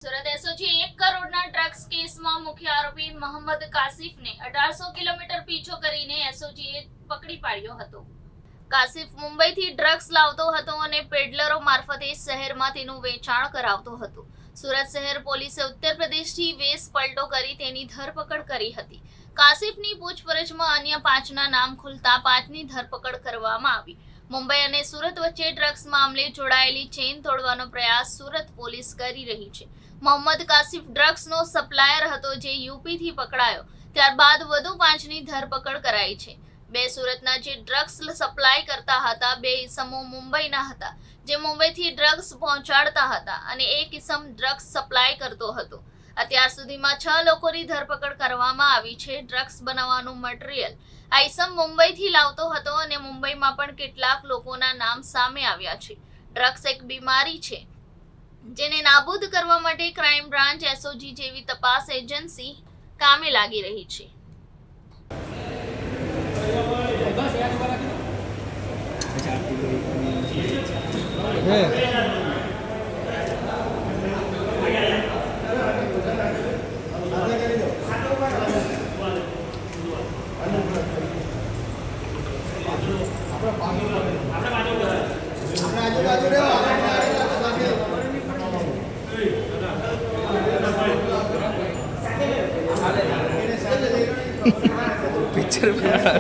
Surat SOG 1 કરોડના drugs કેસમાં મુખ્ય આરોપી મોહમ્મદ કાસિફને 1800 કિલોમીટર પીછો કરીને એસઓજીએ પકડી પાડ્યો હતો. કાસિફ મુંબઈથી ડ્રગ્સ લાવતો હતો અને પેડલરો મારફતે શહેરમાં તેનું વેચાણ કરાવતો હતો. સુરત શહેર પોલીસે ઉત્તર પ્રદેશથી વેશ પલટો કરી તેની ધરપકડ કરી હતી. કાસિફની પૂછપરછમાં અન્ય 5ના નામ ખુલતા 5ની ધરપકડ કરવામાં આવી. મુંબઈ અને સુરત વચ્ચે ડ્રગ્સ મામલે જોડાયેલી ચેઇન તોડવાનો પ્રયાસ સુરત પોલીસ કરી રહી છે. મોહમ્મદ કાસિફ ડ્રગ્સનો સપ્લાયર હતો જે યુપીથી પકડાયો. ત્યારબાદ વધુ 5ની ધરપકડ કરાઈ છે. 2 સુરતના જે ડ્રગ્સ સપ્લાય કરતા હતા, 2 ઇસમો મુંબઈના હતા જે મુંબઈથી ડ્રગ્સ પહોંચાડતા હતા અને 1 ઇસમ ડ્રગ્સ સપ્લાય કરતો હતો. અત્યાર સુધીમાં 6 લોકોની ધરપકડ કરવામાં આવી છે. ડ્રગ્સ બનાવવાનું મટીરિયલ આ ઇસમ મુંબઈથી લાવતો હતો અને મુંબઈમાં પણ કેટલાક લોકોના નામ સામે આવ્યા છે. ડ્રગ્સ એક બીમારી છે જેને નાબૂદ કરવા માટે ક્રાઇમ બ્રાન્ચ, એસઓજી જેવી તપાસ એજન્સી કામે લાગી રહી છે. पिक्चर बना